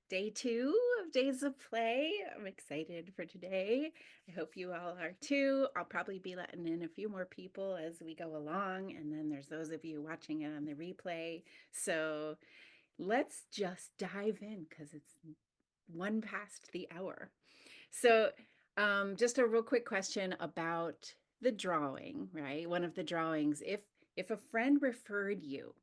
day 2 of Days of Play. I'm excited for today. I hope you all are too. I'll probably be letting in a few more people as we go along, and then there's those of you watching it on the replay. So let's just dive in because it's 1 past the hour. So, just a real quick question about the drawing, right? One of the drawings. If a friend referred you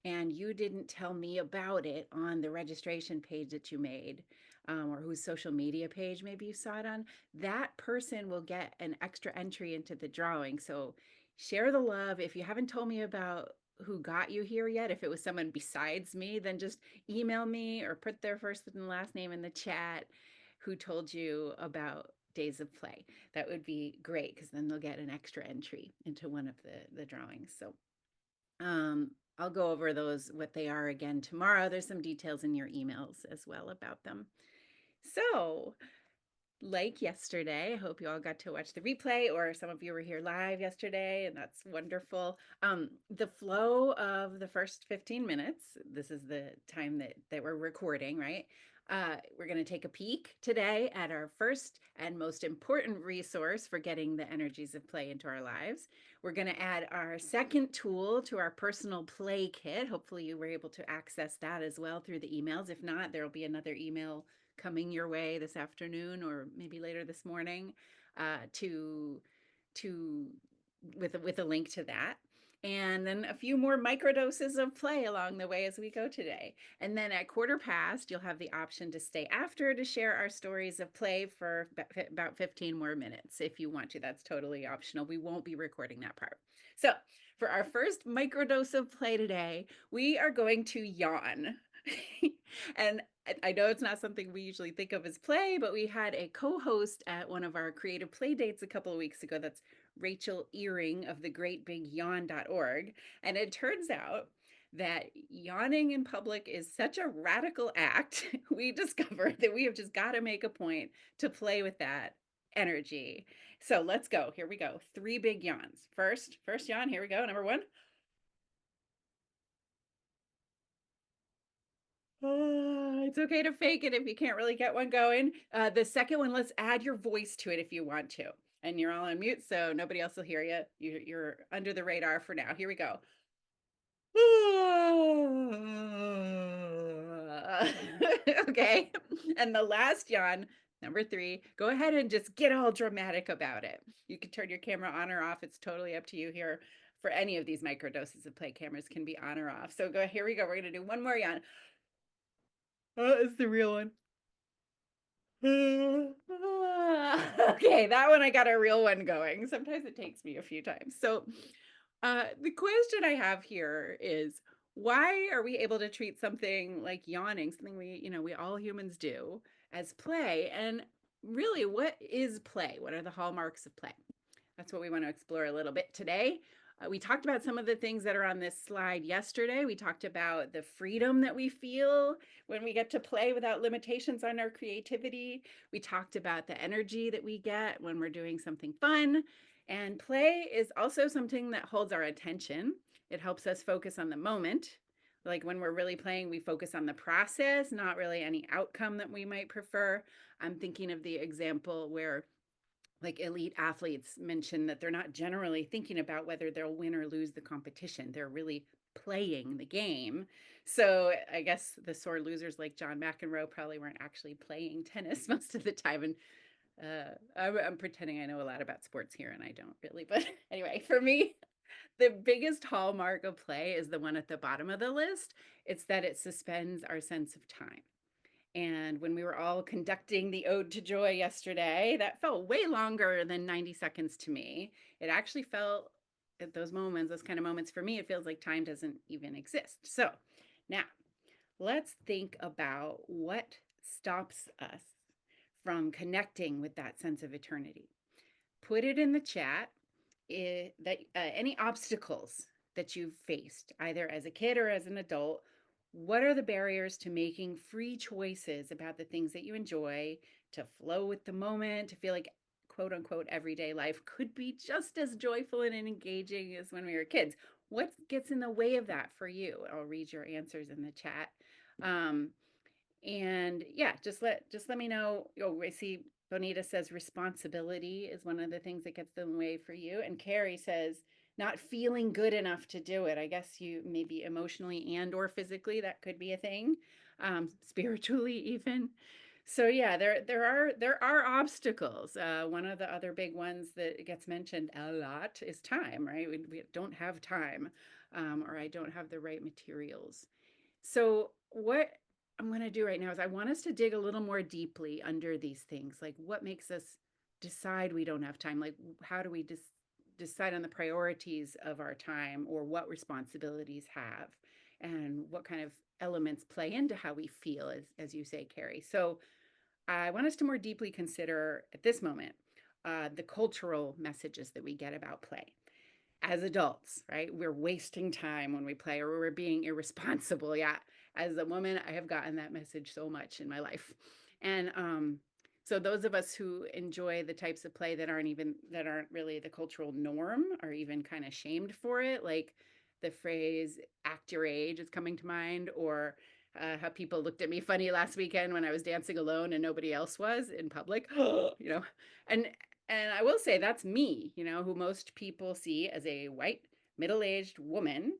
and you didn't tell me about it on the registration page that you made, or whose social media page maybe you saw it on, that person will get an extra entry into the drawing. So share the love. If you haven't told me about who got you here yet, if it was someone besides me, then just email me or put their first and last name in the chat who told you about Days of Play. That would be great because then they'll get an extra entry into one of the drawings. So um, I'll go over those, what they are again tomorrow. There's some details in your emails as well about them. So, like yesterday, I hope you all got to watch the replay, or some of you were here live yesterday, and that's wonderful. The flow of the first 15 minutes, this is the time that we're recording, right? We're going to take a peek today at our first and most important resource for getting the energies of play into our lives. We're going to add our second tool to our personal play kit. Hopefully, you were able to access that as well through the emails. If not, there will be another email coming your way this afternoon or maybe later this morning to with a link to that. And then a few more microdoses of play along the way as we go today. And then at 1/4 past, you'll have the option to stay after to share our stories of play for about 15 more minutes if you want to. That's totally optional. We won't be recording that part. So for our first microdose of play today, we are going to yawn. And I know it's not something we usually think of as play, but we had a co-host at one of our creative play dates a couple of weeks ago. That's Rachel Earing of thegreatbigyawn.org. And it turns out that yawning in public is such a radical act. We discovered that we have just got to make a point to play with that energy. So let's go. Here we go. 3 big yawns. First yawn. Here we go. Number 1. It's okay to fake it if you can't really get one going. The second one, let's add your voice to it if you want to. And you're all on mute, so nobody else will hear you. You're under the radar for now. Here we go. Okay. And the last yawn, number 3, go ahead and just get all dramatic about it. You can turn your camera on or off. It's totally up to you here. For any of these microdoses of play, cameras can be on or off. So here we go. We're going to do one more yawn. It's the real one. Okay, that one I got a real one going. Sometimes it takes me a few times. So, the question I have here is, why are we able to treat something like yawning, something we all humans do, as play? And really, what is play? What are the hallmarks of play? That's what we want to explore a little bit today. We talked about some of the things that are on this slide yesterday. We talked about the freedom that we feel when we get to play without limitations on our creativity. We talked about the energy that we get when we're doing something fun. And play is also something that holds our attention. It helps us focus on the moment. Like when we're really playing, we focus on the process, not really any outcome that we might prefer. I'm thinking of the example where like elite athletes mention that they're not generally thinking about whether they'll win or lose the competition. They're really playing the game. So I guess the sore losers like John McEnroe probably weren't actually playing tennis most of the time. And I'm pretending I know a lot about sports here, and I don't really. But anyway, for me, the biggest hallmark of play is the one at the bottom of the list. It's that it suspends our sense of time. And when we were all conducting the Ode to Joy yesterday, that felt way longer than 90 seconds to me. It actually felt at those moments, those kind of moments for me, it feels like time doesn't even exist. So now let's think about what stops us from connecting with that sense of eternity. Put it in the chat that any obstacles that you've faced, either as a kid or as an adult. What are the barriers to making free choices about the things that you enjoy, to flow with the moment, to feel like quote unquote everyday life could be just as joyful and engaging as when we were kids? What gets in the way of that for you? I'll read your answers in the chat. Um, And yeah, just let me know. Oh, I see Bonita says responsibility is one of the things that gets in the way for you. And Carrie says not feeling good enough to do it. I guess you maybe emotionally and or physically that could be a thing. Spiritually even. So yeah, there are obstacles. One of the other big ones that gets mentioned a lot is time, right? We don't have time, or I don't have the right materials. So, what I'm going to do right now is I want us to dig a little more deeply under these things. Like, what makes us decide we don't have time? Like, how do we decide on the priorities of our time or what responsibilities have? And what kind of elements play into how we feel, as you say, Carrie. So, I want us to more deeply consider at this moment the cultural messages that we get about play as adults, right? We're wasting time when we play or we're being irresponsible. Yeah. As a woman, I have gotten that message so much in my life. And so those of us who enjoy the types of play that aren't really the cultural norm are even kind of shamed for it, like the phrase act your age is coming to mind, or how people looked at me funny last weekend when I was dancing alone and nobody else was in public. And and I will say that's me, who most people see as a white, middle-aged woman.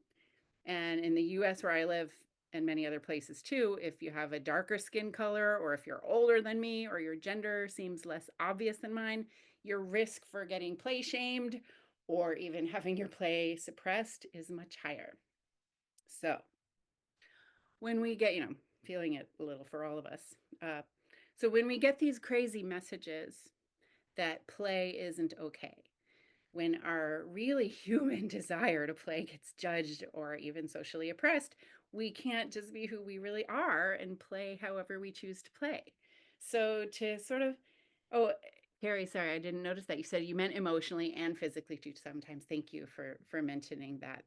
And in the US where I live and many other places too, if you have a darker skin color or if you're older than me or your gender seems less obvious than mine, your risk for getting play shamed or even having your play suppressed is much higher. So when we get, feeling it a little for all of us. Uh, so when we get these crazy messages that play isn't okay, when our really human desire to play gets judged or even socially oppressed, we can't just be who we really are and play however we choose to play. So to sort of, oh, Carrie, sorry, I didn't notice that you said you meant emotionally and physically too. Sometimes, thank you for mentioning that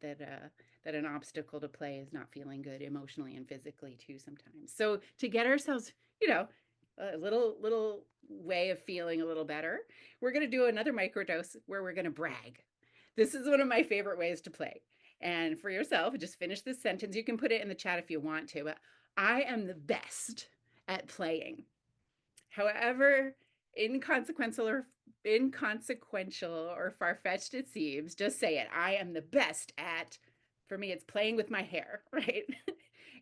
an obstacle to play is not feeling good emotionally and physically too. Sometimes, so to get ourselves, a little way of feeling a little better, we're going to do another microdose where we're going to brag. This is one of my favorite ways to play. And for yourself, just finish this sentence. You can put it in the chat if you want to. But I am the best at playing. However inconsequential or far-fetched it seems, just say it. I am the best at, for me, it's playing with my hair, right?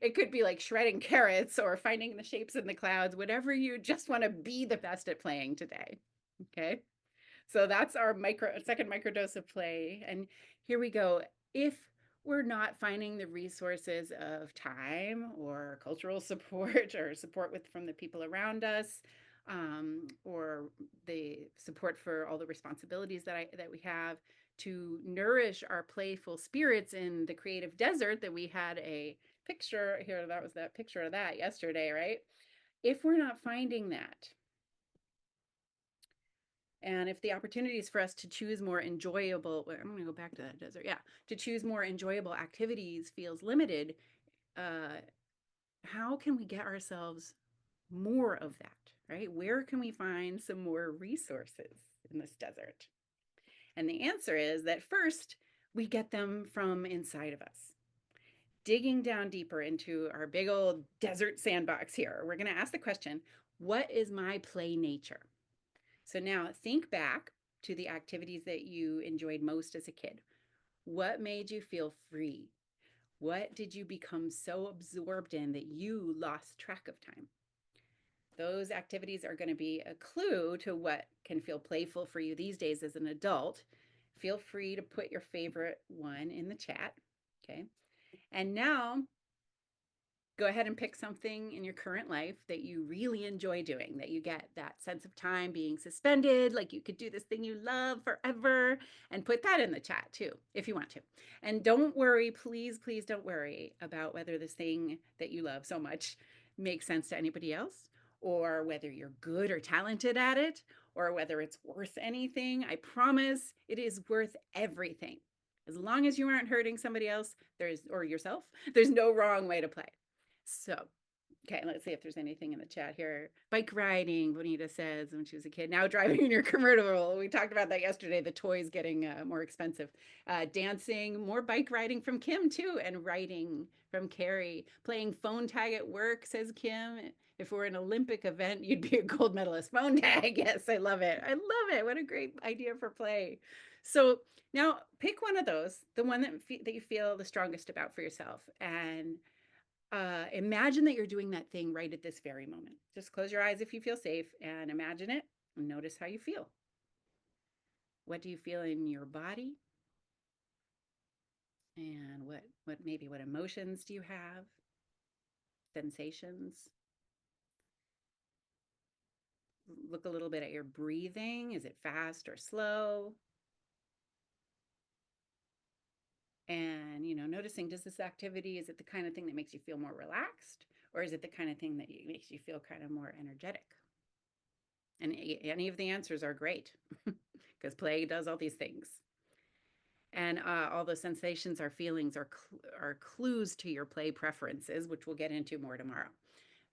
It could be like shredding carrots or finding the shapes in the clouds, whatever you just want to be the best at playing today. Okay. So that's our second microdose of play. And here we go. If we're not finding the resources of time or cultural support or support from the people around us, or the support for all the responsibilities that we have to nourish our playful spirits in the creative desert that we had a picture here, that was that picture of that yesterday, right? If we're not finding that, and if the opportunities for us to choose more enjoyable, I'm going to go back to that desert. Yeah. To choose more enjoyable activities feels limited. Uh, how can we get ourselves more of that, right? Where can we find some more resources in this desert? And the answer is that first, we get them from inside of us. Digging down deeper into our big old desert sandbox here, we're going to ask the question, what is my play nature? So now think back to the activities that you enjoyed most as a kid. What made you feel free? What did you become so absorbed in that you lost track of time? Those activities are going to be a clue to what can feel playful for you these days as an adult. Feel free to put your favorite one in the chat. Okay. And now go ahead and pick something in your current life that you really enjoy doing, that you get that sense of time being suspended, like you could do this thing you love forever, and put that in the chat too, if you want to. And don't worry, please don't worry about whether this thing that you love so much makes sense to anybody else, or whether you're good or talented at it, or whether it's worth anything. I promise it is worth everything. As long as you aren't hurting somebody else, or yourself, there's no wrong way to play. So, okay, let's see if there's anything in the chat here. Bike riding, Bonita says, when she was a kid. Now driving in your convertible. We talked about that yesterday. The toys getting more expensive. Dancing, more bike riding from Kim too, and writing from Carrie. Playing phone tag at work, says Kim. If it were an Olympic event, you'd be a gold medalist. Phone tag. Yes, I love it. I love it. What a great idea for play. So now pick one of those, the one that you feel the strongest about for yourself, and imagine that you're doing that thing right at this very moment. Just close your eyes if you feel safe and imagine it and notice how you feel. What do you feel in your body? And what emotions do you have? Sensations? Look a little bit at your breathing. Is it fast or slow? And, noticing, does this activity, is it the kind of thing that makes you feel more relaxed? Or is it the kind of thing that makes you feel kind of more energetic? And any of the answers are great because play does all these things. And all the sensations or feelings are clues to your play preferences, which we'll get into more tomorrow.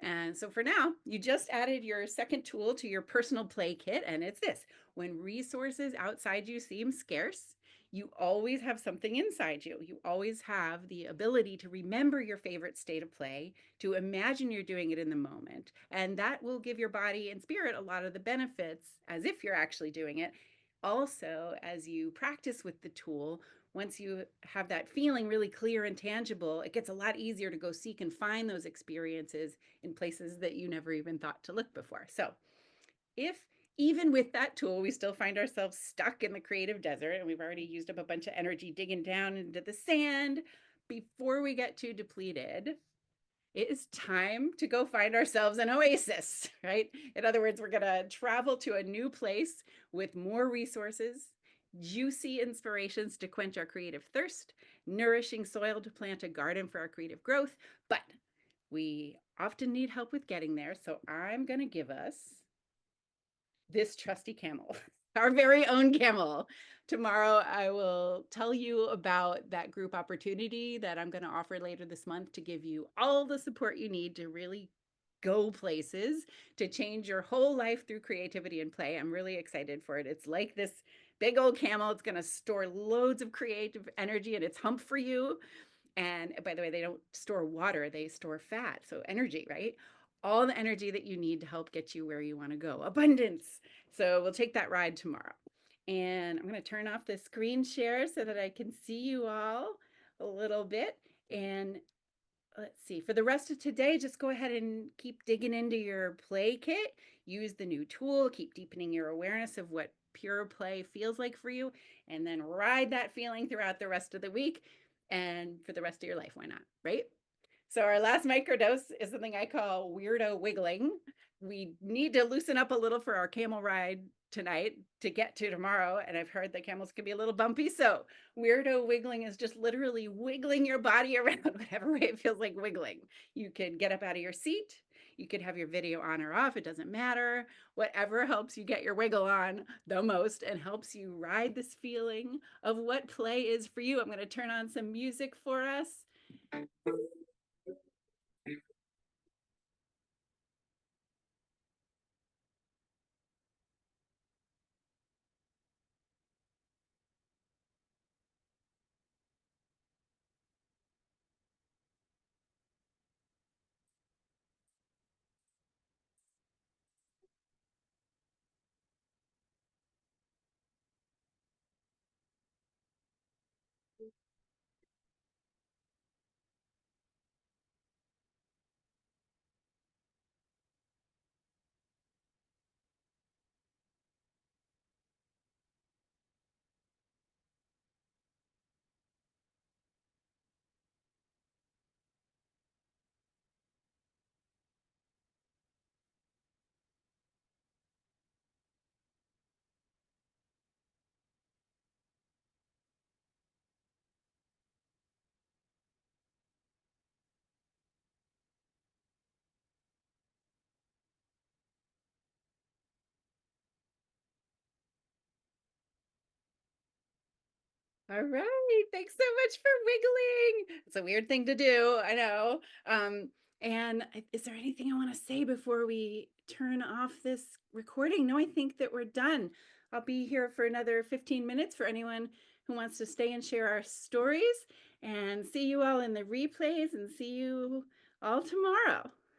And so for now, you just added your second tool to your personal play kit, and it's this. When resources outside you seem scarce, you always have something inside you. You always have the ability to remember your favorite state of play, to imagine you're doing it in the moment, and that will give your body and spirit a lot of the benefits as if you're actually doing it. Also, as you practice with the tool, once you have that feeling really clear and tangible, it gets a lot easier to go seek and find those experiences in places that you never even thought to look before. So if even with that tool, we still find ourselves stuck in the creative desert and we've already used up a bunch of energy digging down into the sand, before we get too depleted, it is time to go find ourselves an oasis, right? In other words, we're going to travel to a new place with more resources, juicy inspirations to quench our creative thirst, nourishing soil to plant a garden for our creative growth. But we often need help with getting there. So I'm going to give us this trusty camel, our very own camel. Tomorrow, I will tell you about that group opportunity that I'm going to offer later this month to give you all the support you need to really go places, to change your whole life through creativity and play. I'm really excited for it. It's like this big old camel. It's going to store loads of creative energy in its hump for you. And by the way, they don't store water, they store fat. So energy, right? All the energy that you need to help get you where you want to go. Abundance. So we'll take that ride tomorrow. And I'm going to turn off the screen share so that I can see you all a little bit. And let's see, for the rest of today, just go ahead and keep digging into your play kit. Use the new tool, keep deepening your awareness of what pure play feels like for you, and then ride that feeling throughout the rest of the week and for the rest of your life. Why not, right? So our last microdose is something I call weirdo wiggling. We need to loosen up a little for our camel ride tonight to get to tomorrow. And I've heard that camels can be a little bumpy. So weirdo wiggling is just literally wiggling your body around whatever way it feels like wiggling. You could get up out of your seat. You could have your video on or off. It doesn't matter. Whatever helps you get your wiggle on the most and helps you ride this feeling of what play is for you. I'm going to turn on some music for us. All right. Thanks so much for wiggling. It's a weird thing to do. I know. And is there anything I want to say before we turn off this recording? No, I think that we're done. I'll be here for another 15 minutes for anyone who wants to stay and share our stories, and see you all in the replays and see you all tomorrow.